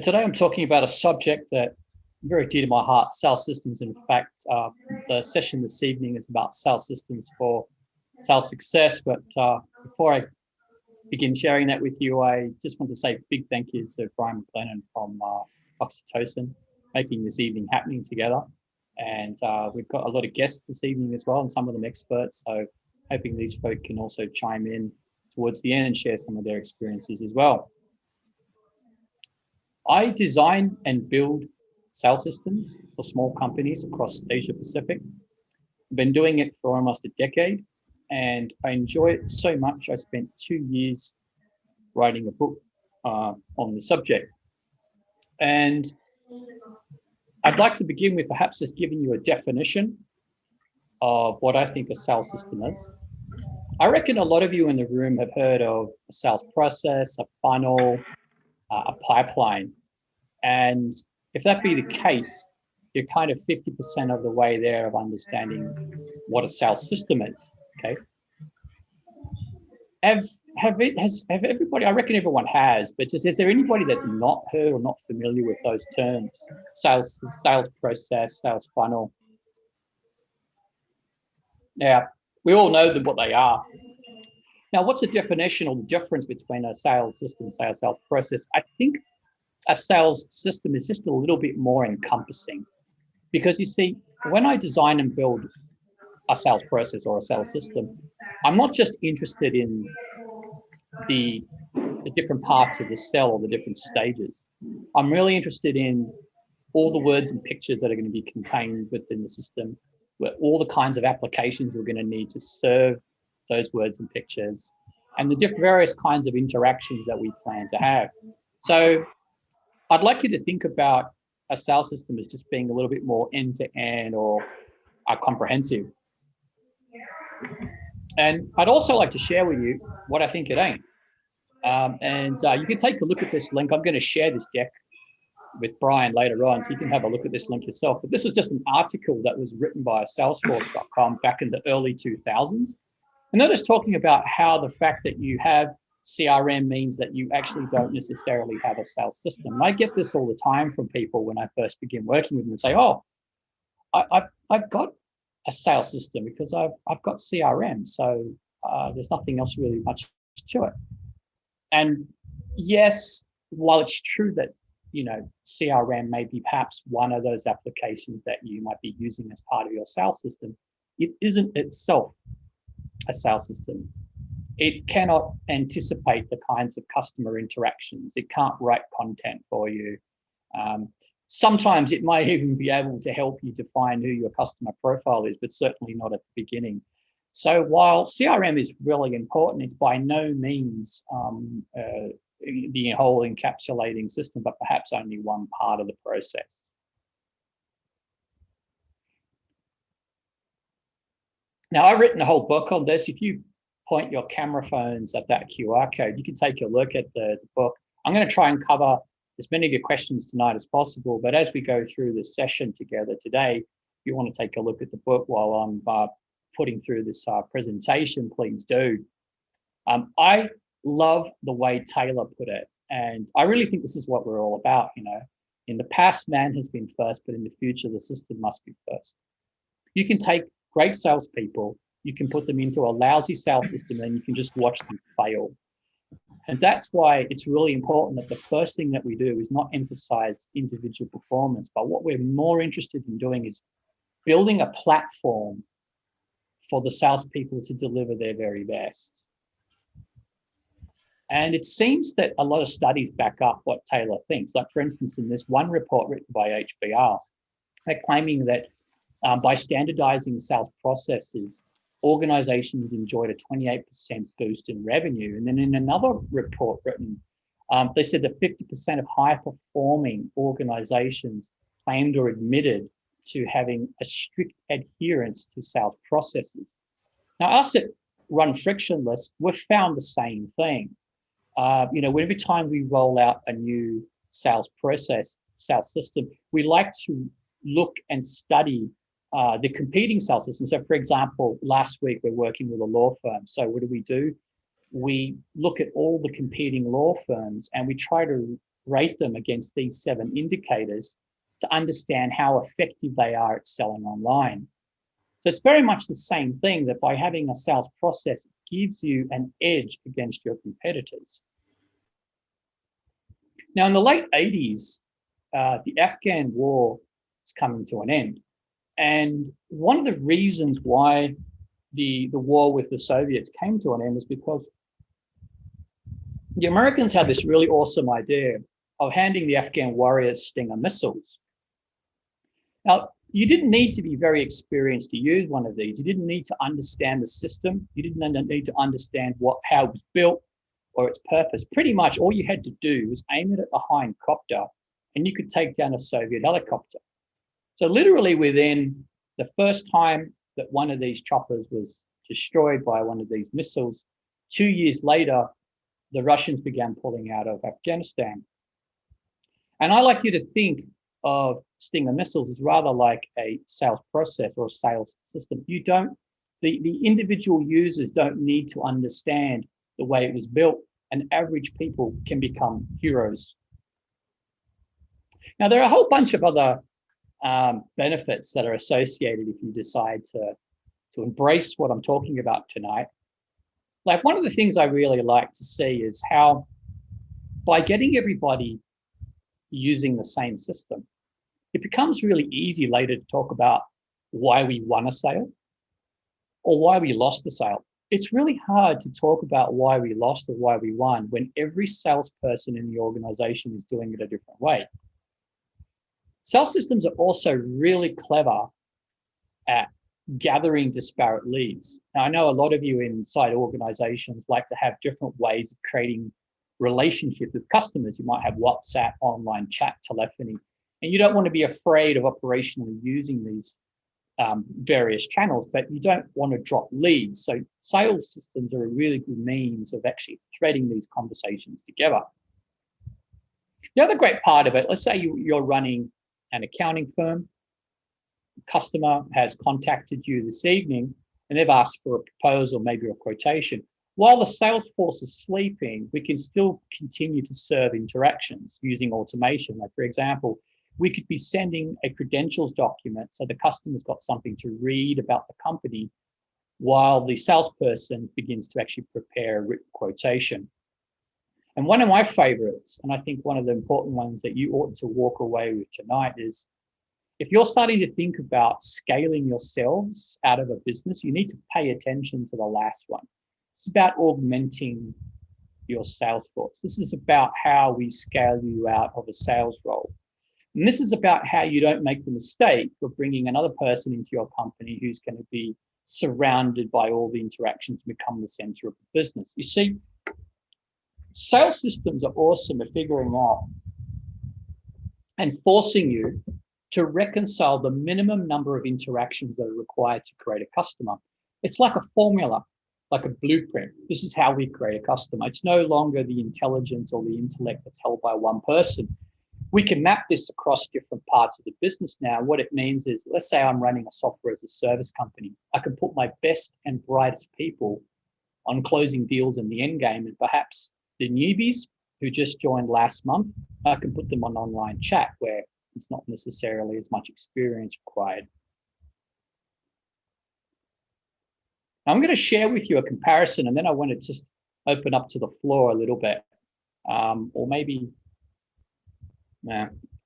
Today I'm talking about a subject that is very dear to my heart, sales systems. In fact, the session this evening is about sales systems for sales success. But before I begin sharing that with you, I just want to say a big thank you to Brian McLennan from Oxytocin, making this evening happening together. And we've got a lot of guests this evening as well, and some of them experts. So hoping these folk can also chime in towards the end and share some of their experiences as well. I design and build sales systems for small companies across Asia Pacific. I've been doing it for almost a decade, and I enjoy it so much. I spent 2 years writing a book on the subject. And I'd like to begin with perhaps just giving you a definition of what I think a sales system is. I reckon a lot of you in the room have heard of a sales process, a funnel, a pipeline. And if that be the case, you're kind of 50% of the way there of understanding what a sales system is. Okay. Have everybody, I reckon everyone has, but just is there anybody that's not heard or not familiar with those terms? Sales process, sales funnel. Now, we all know what they are. Now, what's the definition or the difference between a sales system and a sales process? I think a sales system is just a little bit more encompassing, because you see, when I design and build a sales process or a sales system, I'm not just interested in the different parts of the sell or the different stages. I'm really interested in all the words and pictures that are going to be contained within the system, all the kinds of applications we're going to need to serve those words and pictures, and the various kinds of interactions that we plan to have. So I'd like you to think about a sales system as just being a little bit more end-to-end or comprehensive. And I'd also like to share with you what I think it ain't. You can take a look at this link. I'm going to share this deck with Brian later on, so you can have a look at this link yourself. But this was just an article that was written by Salesforce.com back in the early 2000s. And they're just talking about how the fact that you have CRM means that you actually don't necessarily have a sales system. And I get this all the time from people when I first begin working with them and say, oh, I've got a sales system because I've got CRM. So there's nothing else really much to it. And yes, while it's true that, CRM may be perhaps one of those applications that you might be using as part of your sales system, it isn't itself a sales system. It cannot anticipate the kinds of customer interactions. It can't write content for you. Sometimes it might even be able to help you define who your customer profile is, but certainly not at the beginning. So while CRM is really important, it's by no means the whole encapsulating system, but perhaps only one part of the process. Now, I've written a whole book on this. If you point your camera phones at that QR code, you can take a look at the book. I'm going to try and cover as many of your questions tonight as possible, but as we go through this session together today, if you want to take a look at the book while I'm putting through this presentation, please do. I love the way Taylor put it, and I really think this is what we're all about. In the past, man has been first, but in the future, the system must be first. You can take great salespeople, you can put them into a lousy sales system, and you can just watch them fail. And that's why it's really important that the first thing that we do is not emphasize individual performance, but what we're more interested in doing is building a platform for the salespeople to deliver their very best. And it seems that a lot of studies back up what Taylor thinks. Like, for instance, in this one report written by HBR, they're claiming that by standardizing sales processes, organizations enjoyed a 28% boost in revenue. And then in another report written, they said that 50% of high-performing organizations claimed or admitted to having a strict adherence to sales processes. Now, us at Run Frictionless, we've found the same thing. Every time we roll out a new sales process, sales system, we like to look and study the competing sales systems. So, for example, last week we're working with a law firm. So what do? we look at all the competing law firms and we try to rate them against these 7 indicators to understand how effective they are at selling online. So it's very much the same thing, that by having a sales process, it gives you an edge against your competitors. Now, in the late 80s, the Afghan war is coming to an end. And one of the reasons why the war with the Soviets came to an end is because the Americans had this really awesome idea of handing the Afghan warriors Stinger missiles. Now, you didn't need to be very experienced to use one of these. You didn't need to understand the system. You didn't need to understand how it was built or its purpose. Pretty much all you had to do was aim it at the Hind copter and you could take down a Soviet helicopter. So literally within the first time that one of these choppers was destroyed by one of these missiles, 2 years later, the Russians began pulling out of Afghanistan. And I like you to think of Stinger missiles as rather like a sales process or a sales system. The individual users don't need to understand the way it was built, and average people can become heroes. Now, there are a whole bunch of other benefits that are associated if you decide to embrace what I'm talking about tonight. Like, one of the things I really like to see is how, by getting everybody using the same system, it becomes really easy later to talk about why we won a sale or why we lost a sale. It's really hard to talk about why we lost or why we won when every salesperson in the organization is doing it a different way. Sales systems are also really clever at gathering disparate leads. Now, I know a lot of you inside organizations like to have different ways of creating relationships with customers. You might have WhatsApp, online chat, telephony, and you don't want to be afraid of operationally using these various channels, but you don't want to drop leads. So sales systems are a really good means of actually threading these conversations together. The other great part of it, let's say you're running an accounting firm, customer has contacted you this evening and they've asked for a proposal, maybe a quotation. While the sales force is sleeping, we can still continue to serve interactions using automation. Like, for example, we could be sending a credentials document so the customer's got something to read about the company while the salesperson begins to actually prepare a written quotation. And one of my favorites, and I think one of the important ones that you ought to walk away with tonight, is if you're starting to think about scaling yourselves out of a business, you need to pay attention to the last one. It's about augmenting your sales force. This is about how we scale you out of a sales role. And this is about how you don't make the mistake of bringing another person into your company who's going to be surrounded by all the interactions and become the center of the business. You see, sales systems are awesome at figuring out and forcing you to reconcile the minimum number of interactions that are required to create a customer. It's like a formula, like a blueprint. This is how we create a customer. It's no longer the intelligence or the intellect that's held by one person. We can map this across different parts of the business now. What it means is, let's say I'm running a software as a service company. I can put my best and brightest people on closing deals in the end game, and perhaps the newbies who just joined last month, I can put them on online chat where it's not necessarily as much experience required. I'm going to share with you a comparison, and then I want to just open up to the floor a little bit. Or maybe,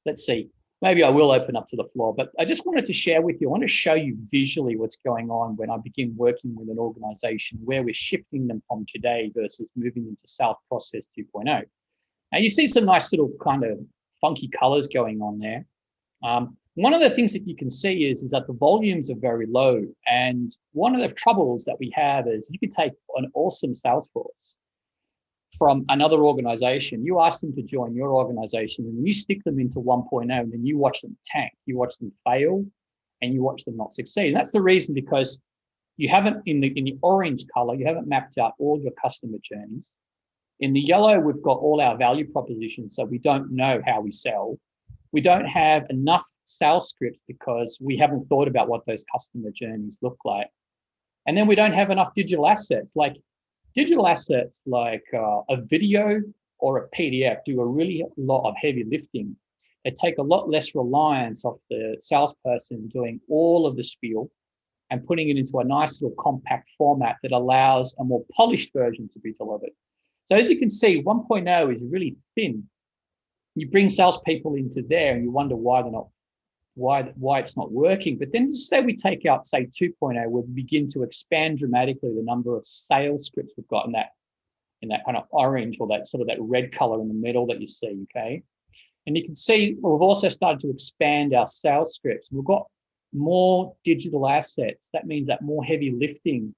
let's see, maybe I will open up to the floor, but I just wanted to share with you, I want to show you visually what's going on when I begin working with an organization, where we're shifting them from today versus moving into Sales Process 2.0. Now you see some nice little kind of funky colors going on there. One of the things that you can see is that the volumes are very low. And one of the troubles that we have is you can take an awesome sales force from another organization, you ask them to join your organization, and you stick them into 1.0, and then you watch them tank, you watch them fail, and you watch them not succeed. And that's the reason, because you haven't, in the orange color, you haven't mapped out all your customer journeys. In the yellow, we've got all our value propositions, so we don't know how we sell. We don't have enough sales scripts because we haven't thought about what those customer journeys look like. And then we don't have enough digital assets. Like, Digital assets like a video or a PDF do a really lot of heavy lifting. They take a lot less reliance off the salesperson doing all of the spiel and putting it into a nice little compact format that allows a more polished version to be delivered. So as you can see, 1.0 is really thin. You bring salespeople into there and you wonder why they're not, why it's not working. But then say we take out, say 2.0, we begin to expand dramatically the number of sales scripts we've got in that kind of orange or that sort of that red color in the middle that you see, okay? And you can see we've also started to expand our sales scripts. We've got more digital assets. That means that more heavy lifting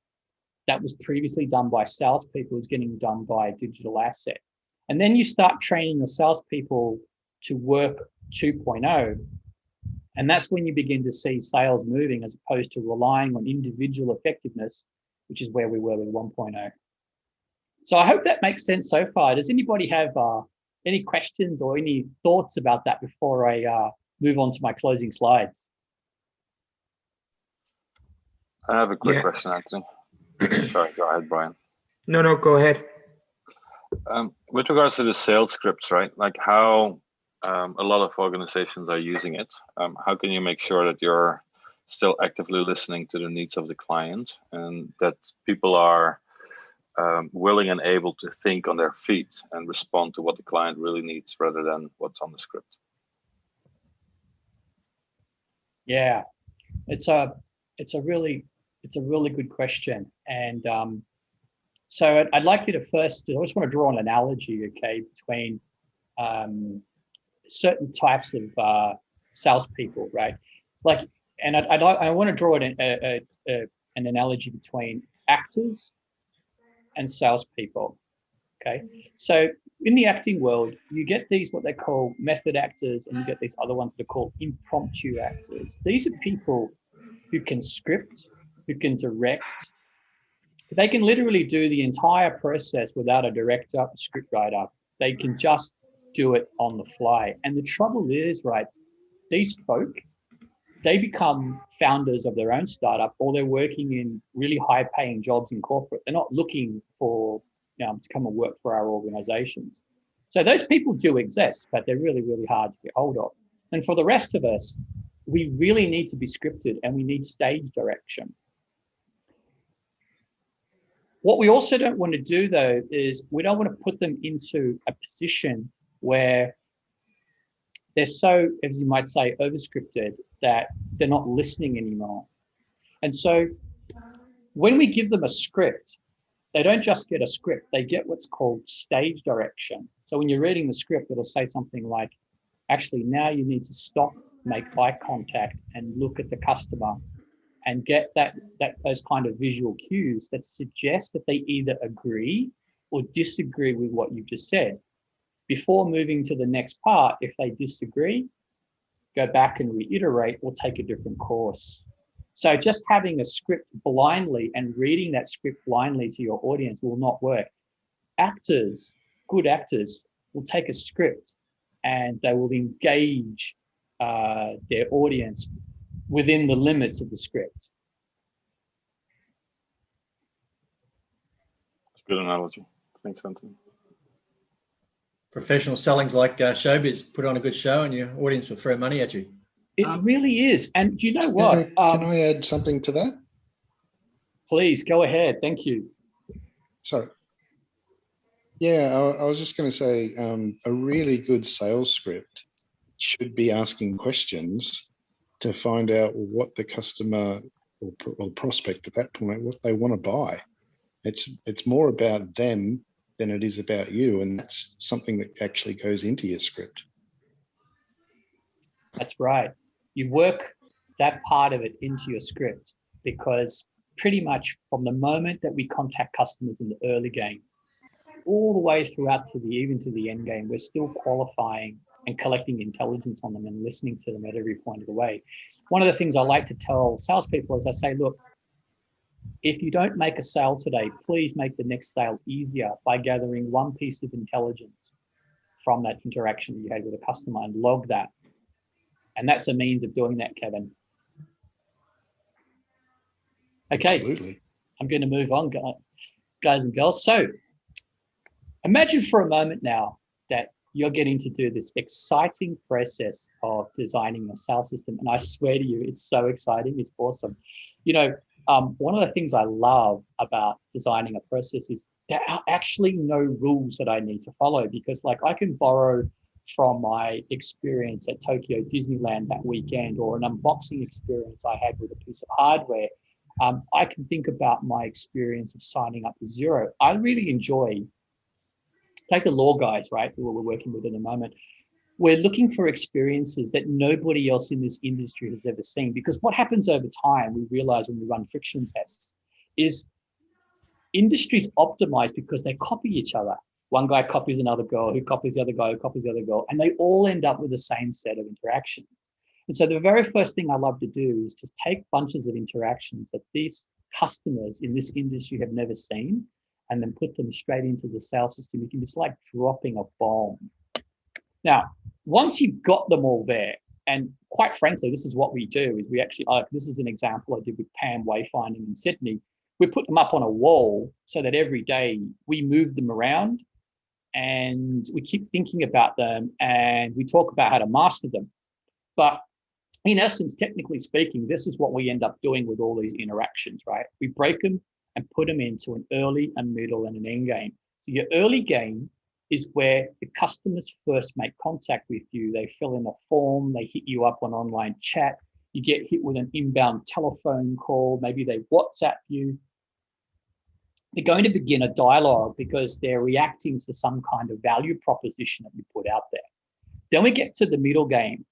that was previously done by salespeople is getting done by a digital asset. And then you start training your salespeople to work 2.0. And that's when you begin to see sales moving as opposed to relying on individual effectiveness, which is where we were with 1.0. So I hope that makes sense so far. Does anybody have any questions or any thoughts about that before I move on to my closing slides? I have a quick question, Anthony. Sorry, go ahead, Brian. No, go ahead. With regards to the sales scripts, right? Like how a lot of organizations are using it. How can you make sure that you're still actively listening to the needs of the client and that people are willing and able to think on their feet and respond to what the client really needs rather than what's on the script? Yeah, it's a really good question. And so I'd like you to first, I just want to draw an analogy, okay, between certain types of salespeople, right? Like, and I want to draw an analogy between actors and salespeople, okay? So in the acting world, you get these, what they call method actors, and you get these other ones that are called impromptu actors. These are people who can script, who can direct. They can literally do the entire process without a director, a script writer. They can just do it on the fly. And the trouble is, right, these folk, they become founders of their own startup or they're working in really high paying jobs in corporate. They're not looking for, to come and work for our organizations. So those people do exist, but they're really, really hard to get hold of. And for the rest of us, we really need to be scripted and we need stage direction. What we also don't want to do, though, is we don't want to put them into a position where they're so, as you might say, overscripted that they're not listening anymore. And so when we give them a script, they don't just get a script, they get what's called stage direction. So when you're reading the script, it'll say something like, actually, now you need to stop, make eye contact and look at the customer and get those kind of visual cues that suggest that they either agree or disagree with what you've just said. Before moving to the next part, if they disagree, go back and reiterate or take a different course. So just having a script blindly and reading that script blindly to your audience will not work. Actors, good actors, will take a script and they will engage their audience within the limits of the script. That's a good analogy. Thanks, Anthony. Professional selling's like showbiz. Put on a good show and your audience will throw money at you. It really is. And you know what? Can I add something to that? Please, go ahead. Thank you. So, yeah, I was just going to say a really good sales script should be asking questions to find out what the customer or prospect at that point, what they want to buy. It's more about them than it is about you. And that's something that actually goes into your script. That's right. You work that part of it into your script because pretty much from the moment that we contact customers in the early game, all the way throughout to even to the end game, we're still qualifying and collecting intelligence on them and listening to them at every point of the way. One of the things I like to tell salespeople is I say, look, if you don't make a sale today, please make the next sale easier by gathering one piece of intelligence from that interaction that you had with a customer and log that. And that's a means of doing that, Kevin. Okay. Absolutely. I'm going to move on, guys. guys and girls. So imagine for a moment now that you're getting to do this exciting process of designing a sales system. And I swear to you, it's so exciting. It's awesome. You know, one of the things I love about designing a process is there are actually no rules that I need to follow, because like I can borrow from my experience at Tokyo Disneyland that weekend, or an unboxing experience I had with a piece of hardware. I can think about my experience of signing up to Xero. I really enjoy, take the law guys, right, who we're working with at the moment. We're looking for experiences that nobody else in this industry has ever seen, because what happens over time, we realize when we run friction tests, is industries optimize because they copy each other. One guy copies another girl, who copies the other guy, who copies the other girl, and they all end up with the same set of interactions. And so the very first thing I love to do is just take bunches of interactions that these customers in this industry have never seen, and then put them straight into the sales system. It's like dropping a bomb. Now, once you've got them all there, and quite frankly, this is what we do, is we actually, this is an example I did with Pam Wayfinding in Sydney. We put them up on a wall so that every day we move them around and we keep thinking about them and we talk about how to master them. But in essence, technically speaking, this is what we end up doing with all these interactions, right? We break them and put them into an early, a middle, and an end game. So your early game is where the customers first make contact with you. They fill in a form, they hit you up on online chat, you get hit with an inbound telephone call, maybe they WhatsApp you. They're going to begin a dialogue because they're reacting to some kind of value proposition that you put out there. Then we get to the middle game.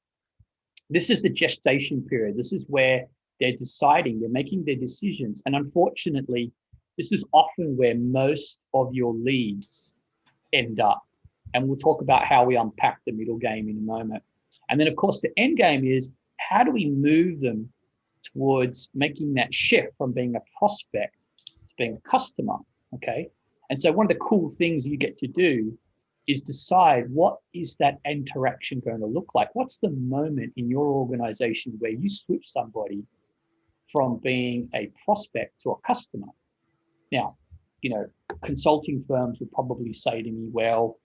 This is the gestation period. This is where they're deciding, they're making their decisions. And unfortunately, this is often where most of your leads end up. And we'll talk about how we unpack the middle game in a moment. And then, of course, the end game is how do we move them towards making that shift from being a prospect to being a customer, okay? And so one of the cool things you get to do is decide, what is that interaction going to look like? What's the moment in your organization where you switch somebody from being a prospect to a customer? Now, you know, consulting firms would probably say to me, well,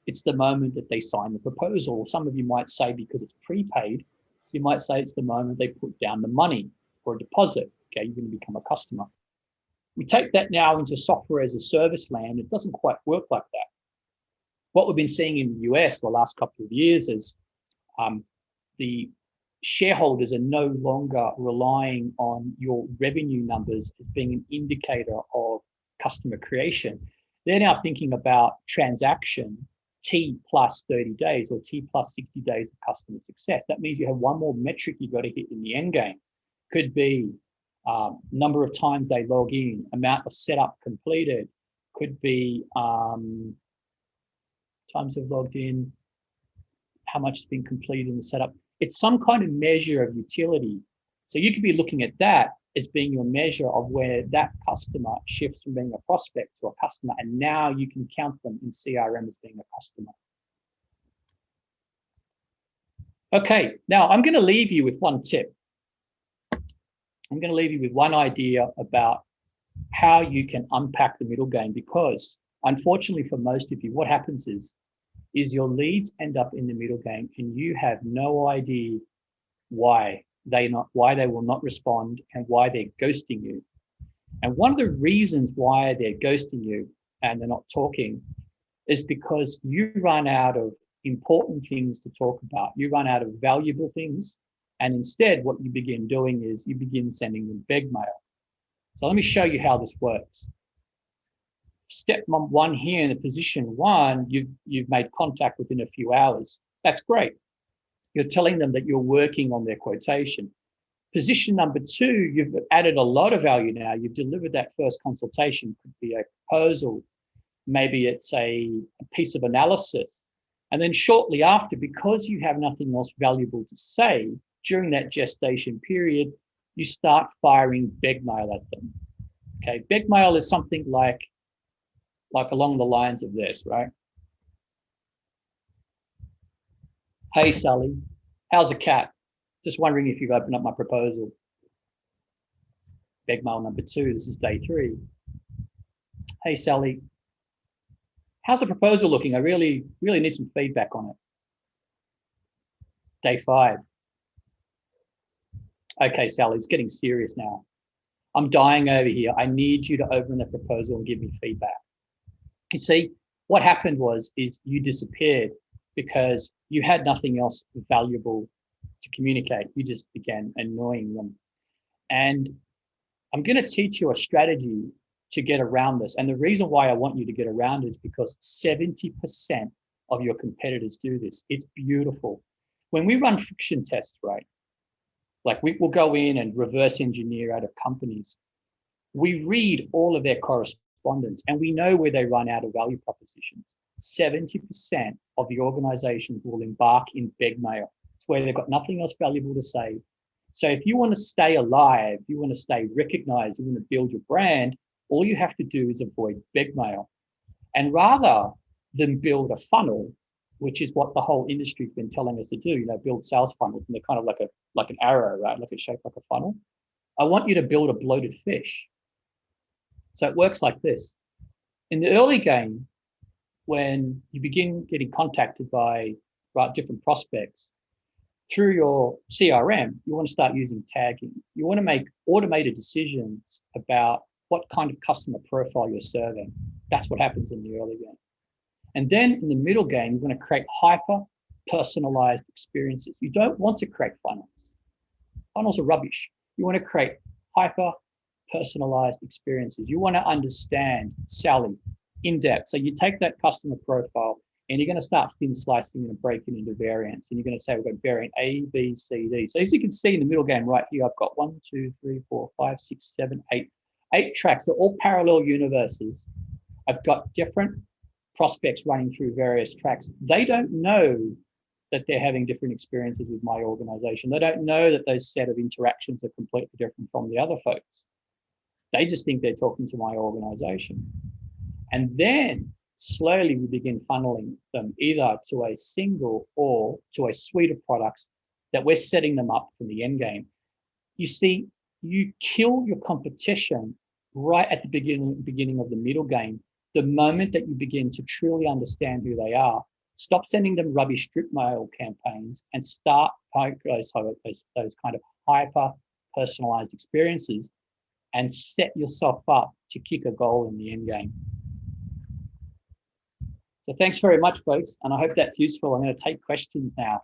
it's the moment that they sign the proposal. Some of you might say, because it's prepaid, you might say it's the moment they put down the money for a deposit. Okay, you're going to become a customer. We take that now into software as a service land. It doesn't quite work like that. What we've been seeing in the US the last couple of years is the shareholders are no longer relying on your revenue numbers as being an indicator of customer creation. They're now thinking about transaction T plus 30 days or T plus 60 days of customer success. That means you have one more metric you've got to hit in the end game. Could be number of times they log in, amount of setup completed, could be times they've logged in, how much has been completed in the setup. It's some kind of measure of utility. So you could be looking at that as being your measure of where that customer shifts from being a prospect to a customer, and now you can count them in CRM as being a customer. Okay, now I'm going to leave you with one tip. I'm going to leave you with one idea about how you can unpack the middle game, because unfortunately for most of you, what happens is your leads end up in the middle game and you have no idea why they will not respond and why they're ghosting you. And one of the reasons why they're ghosting you and they're not talking is because you run out of important things to talk about. You run out of valuable things. And instead, what you begin doing is you begin sending them beg mail. So let me show you how this works. Step one here in the position one, you've made contact within a few hours. That's great. You're telling them that you're working on their quotation. Position number two, you've added a lot of value now. You've delivered that first consultation. Could be a proposal. Maybe it's a piece of analysis. And then shortly after, because you have nothing else valuable to say, during that gestation period, you start firing beg mail at them. Okay, beg mail is something like along the lines of this, right? Hey, Sally, how's the cat? Just wondering if you've opened up my proposal. Beg mail number two, this is day 3. Hey, Sally, how's the proposal looking? I really need some feedback on it. Day 5. Okay, Sally, it's getting serious now. I'm dying over here. I need you to open the proposal and give me feedback. You see, what happened is you disappeared because you had nothing else valuable to communicate. You just began annoying them. And I'm going to teach you a strategy to get around this. And the reason why I want you to get around it is because 70% of your competitors do this. It's beautiful. When we run friction tests, right? Like we will go in and reverse engineer out of companies. We read all of their correspondence and we know where they run out of value propositions. 70% of the organizations will embark in beg mail. It's where they've got nothing else valuable to say. So if you want to stay alive, you want to stay recognized, you want to build your brand, all you have to do is avoid beg mail. And rather than build a funnel, which is what the whole industry's been telling us to do, build sales funnels, and they're kind of like an arrow, right? Like it's shaped like a funnel. I want you to build a bloated fish. So it works like this. In the early game, when you begin getting contacted by different prospects, through your CRM, you want to start using tagging. You want to make automated decisions about what kind of customer profile you're serving. That's what happens in the early game. And then in the middle game, you're going to create hyper-personalized experiences. You don't want to create funnels. Funnels are rubbish. You want to create hyper-personalized experiences. You want to understand Sally in depth. So you take that customer profile and you're going to start thin slicing and breaking into variants. And you're going to say, we've got variant A, B, C, D. So as you can see in the middle game right here, I've got 1, 2, 3, 4, 5, 6, 7, 8. 8 tracks. They're all parallel universes. I've got different prospects running through various tracks. They don't know that they're having different experiences with my organization. They don't know that those set of interactions are completely different from the other folks. They just think they're talking to my organization. And then slowly we begin funneling them either to a single or to a suite of products that we're setting them up for the end game. You see, you kill your competition right at the beginning of the middle game. The moment that you begin to truly understand who they are, stop sending them rubbish drip mail campaigns and start those kind of hyper personalized experiences and set yourself up to kick a goal in the end game. So thanks very much, folks. And I hope that's useful. I'm going to take questions now.